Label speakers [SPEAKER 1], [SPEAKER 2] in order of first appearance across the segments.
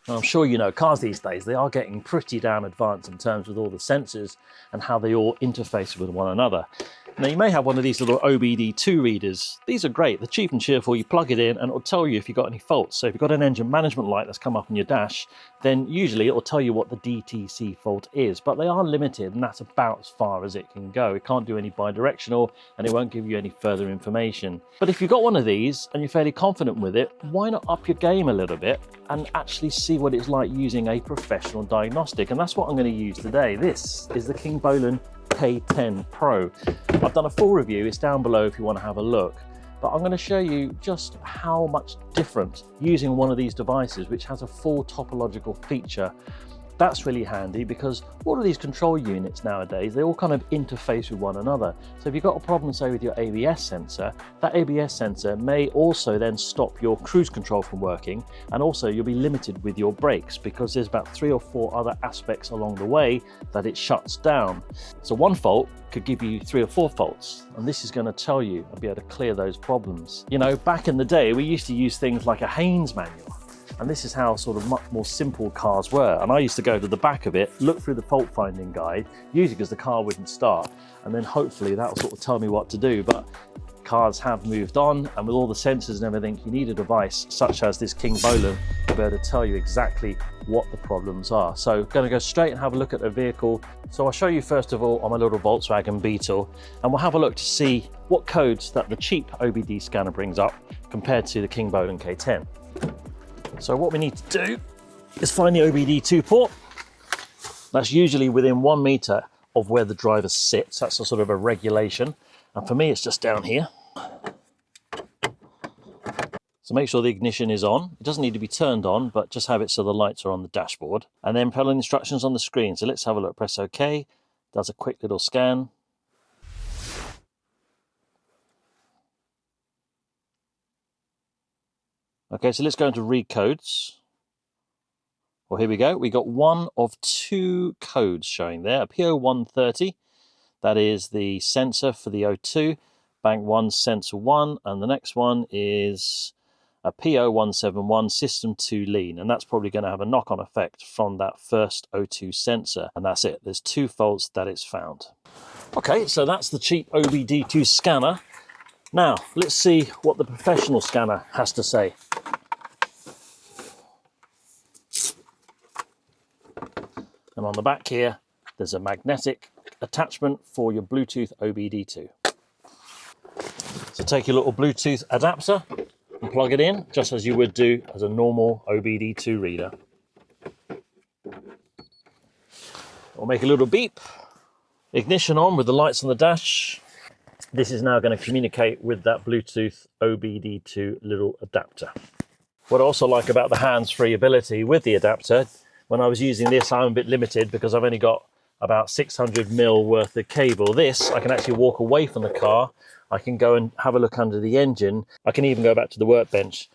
[SPEAKER 1] I'm sure you know, cars these days, they are getting pretty damn advanced in terms of all the sensors and how they all interface with one another. Now, you may have one of these little OBD2 readers. These are great. They're cheap and cheerful. You plug it in and it'll tell you if you've got any faults. So if you've got an engine management light that's come up on your dash, then usually it'll tell you what the DTC fault is. But they are limited, and that's about as far as it can go. It can't do any bi-directional, and it won't give you any further information. But if you've got one of these and you're fairly confident with it, why not up your game a little bit and actually see what it's like using a professional diagnostic? And that's what I'm going to use today. This is the Kingbolen K10 Pro. I've done a full review, it's down below if you want to have a look, but I'm going to show you just how much different using one of these devices which has a full topological feature. That's really handy because all of these control units nowadays, they all kind of interface with one another. So if you've got a problem, say, with your ABS sensor, that ABS sensor may also then stop your cruise control from working, and also you'll be limited with your brakes because there's about 3 or 4 other aspects along the way that it shuts down. So one fault could give you 3 or 4 faults, and this is going to tell you and be able to clear those problems. You know, back in the day, we used to use things like a Haynes manual. And this is how sort of much more simple cars were. And I used to go to the back of it, look through the fault finding guide, usually because the car wouldn't start. And then hopefully that'll sort of tell me what to do. But cars have moved on, and with all the sensors and everything, you need a device such as this Kingbolen to be able to tell you exactly what the problems are. So going to go straight and have a look at the vehicle. So I'll show you first of all on my little Volkswagen Beetle, and we'll have a look to see what codes that the cheap OBD scanner brings up compared to the Kingbolen K10. So what we need to do is find the OBD2 port. That's usually within 1 meter of where the driver sits. That's a sort of a regulation. And for me, it's just down here. So make sure the ignition is on. It doesn't need to be turned on, but just have it so the lights are on the dashboard. And then follow the instructions on the screen. So let's have a look. Press OK. Does a quick little scan. Okay, so let's go into read codes. Well, here we go. We got one of 2 codes showing there. A P0130, that is the sensor for the O2, bank 1 sensor 1, and the next one is a P0171 system 2 lean, and that's probably going to have a knock-on effect from that first O2 sensor, and that's it. There's 2 faults that it's found. Okay, so that's the cheap OBD2 scanner. Now, let's see what the professional scanner has to say. And on the back here, there's a magnetic attachment for your Bluetooth OBD2. So take your little Bluetooth adapter and plug it in, just as you would do as a normal OBD2 reader. We'll make a little beep. Ignition on with the lights on the dash. This is now going to communicate with that Bluetooth OBD2 little adapter. What I also like about the hands-free ability with the adapter, when I was using this, I'm a bit limited because I've only got about 600mm worth of cable. This, I can actually walk away from the car. I can go and have a look under the engine. I can even go back to the workbench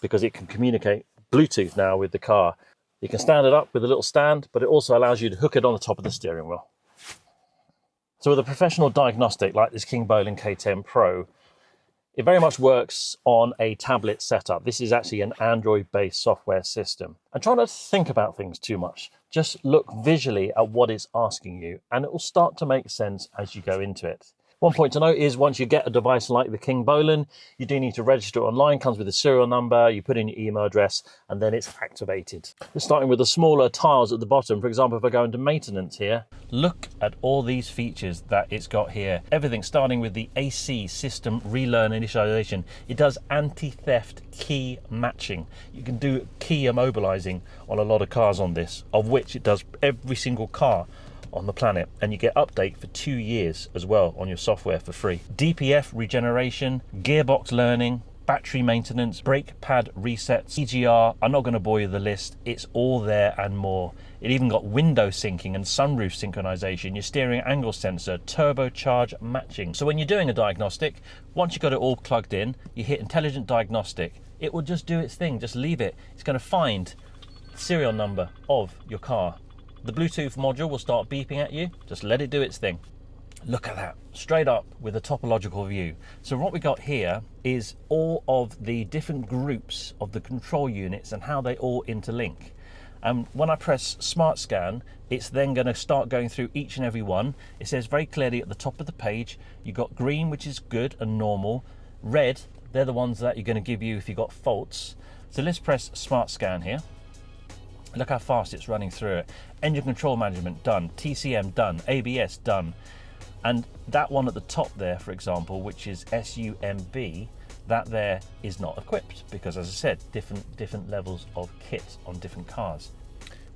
[SPEAKER 1] because it can communicate Bluetooth now with the car. You can stand it up with a little stand, but it also allows you to hook it on the top of the steering wheel. So with a professional diagnostic like this Kingbolen K10 Pro, it very much works on a tablet setup. This is actually an Android-based software system. And try not to think about things too much. Just look visually at what it's asking you, and it will start to make sense as you go into it. One point to note is once you get a device like the Kingbolen, you do need to register online. Comes with a serial number, you put in your email address, and then it's activated. We're starting with the smaller tiles at the bottom. For example, if I go into maintenance here, look at all these features that it's got here. Everything starting with the AC system relearn initialization. It does anti-theft key matching. You can do key immobilizing on a lot of cars on this, of which it does every single car on the planet, and you get update for 2 years as well on your software for free. DPF regeneration, gearbox learning, battery maintenance, brake pad resets, EGR. I'm not going to bore you with the list. It's all there and more. It even got window syncing and sunroof synchronization, your steering angle sensor, turbocharge matching. So when you're doing a diagnostic, once you've got it all plugged in, you hit intelligent diagnostic. It will just do its thing. Just leave it. It's going to find the serial number of your car. The Bluetooth module will start beeping at you. Just let it do its thing. Look at that, straight up with a topological view. So what we got here is all of the different groups of the control units and how they all interlink. And when I press Smart Scan, it's then going to start going through each and every one. It says very clearly at the top of the page, you've got green, which is good and normal. Red, they're the ones that you're going to give you if you've got faults. So let's press Smart Scan here. Look how fast it's running through it. Engine control management done, TCM done, ABS done. And that one at the top there, for example, which is SUMB, that there is not equipped because, as I said, different levels of kit on different cars.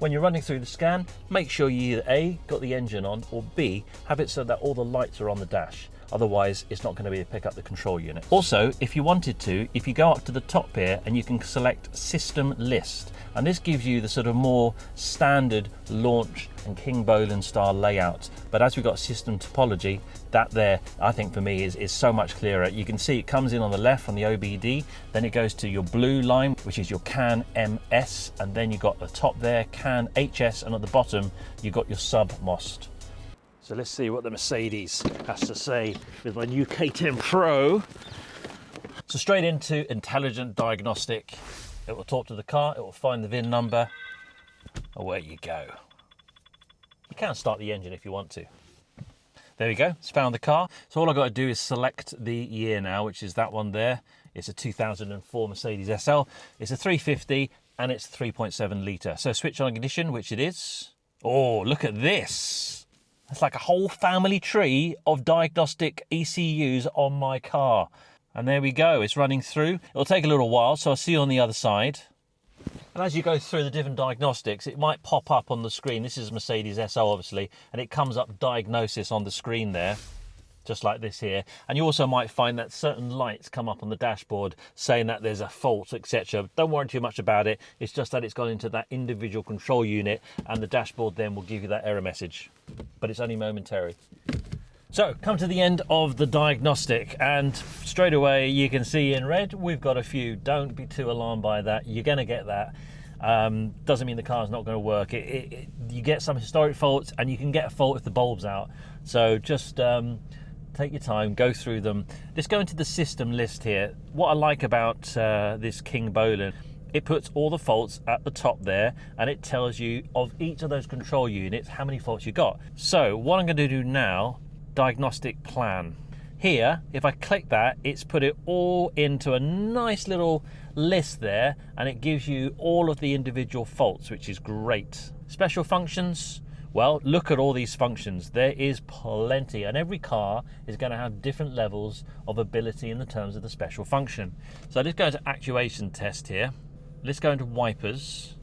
[SPEAKER 1] When you're running through the scan, make sure you either A, got the engine on, or B, have it so that all the lights are on the dash. Otherwise, it's not going to be able to pick up the control unit. Also, if you wanted to, if you go up to the top here and you can select System List, and this gives you the sort of more standard launch and Kingbolen style layout. But as we've got system topology, that there, I think for me, is so much clearer. You can see it comes in on the left on the OBD, then it goes to your blue line, which is your CAN MS, and then you've got the top there, CAN HS, and at the bottom, you've got your sub MOST. So let's see what the Mercedes has to say with my new K10 Pro. So straight into intelligent diagnostic. It will talk to the car, it will find the VIN number. Away you go. You can start the engine if you want to. There we go, it's found the car. So all I've got to do is select the year now, which is that one there. It's a 2004 Mercedes SL. It's a 350 and it's 3.7 litre. So switch on ignition, which it is. Oh, look at this. It's like a whole family tree of diagnostic ECUs on my car. And there we go, it's running through. It'll take a little while, so I'll see you on the other side. And as you go through the different diagnostics, it might pop up on the screen. This is Mercedes SL, obviously, and it comes up diagnosis on the screen there, just like this here. And you also might find that certain lights come up on the dashboard saying that there's a fault, etc. Don't worry too much about it. It's just that it's gone into that individual control unit, and the dashboard then will give you that error message. But it's only momentary. So, come to the end of the diagnostic, and straight away you can see in red we've got a few. Don't be too alarmed by that. You're going to get that. Doesn't mean the car's not going to work. You get some historic faults, and you can get a fault if the bulb's out. So just take your time, go through them. Let's go into the system list here. What I like about this Kingbolen, it puts all the faults at the top there, and it tells you of each of those control units how many faults you got. So what I'm going to do now, diagnostic plan. Here, if I click that, it's put it all into a nice little list there, and it gives you all of the individual faults, which is great. Special functions, well, look at all these functions. There is plenty, and every car is going to have different levels of ability in the terms of the special function. So let's go into actuation test here. Let's go into wipers,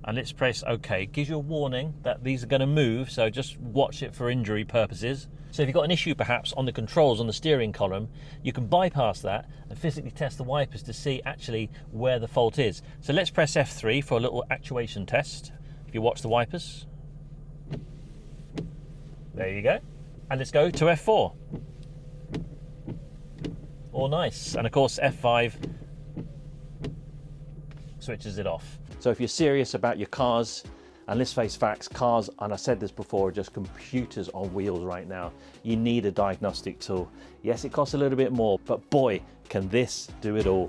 [SPEAKER 1] and let's press OK. It gives you a warning that these are going to move, so just watch it for injury purposes. So if you've got an issue perhaps on the controls on the steering column, you can bypass that and physically test the wipers to see actually where the fault is. So let's press F3 for a little actuation test. If you watch the wipers. There you go. And let's go to F4. All nice. And of course F5 switches it off. So if you're serious about your cars, and let's face facts, cars, and I said this before, are just computers on wheels right now. You need a diagnostic tool. Yes, it costs a little bit more, but boy, can this do it all.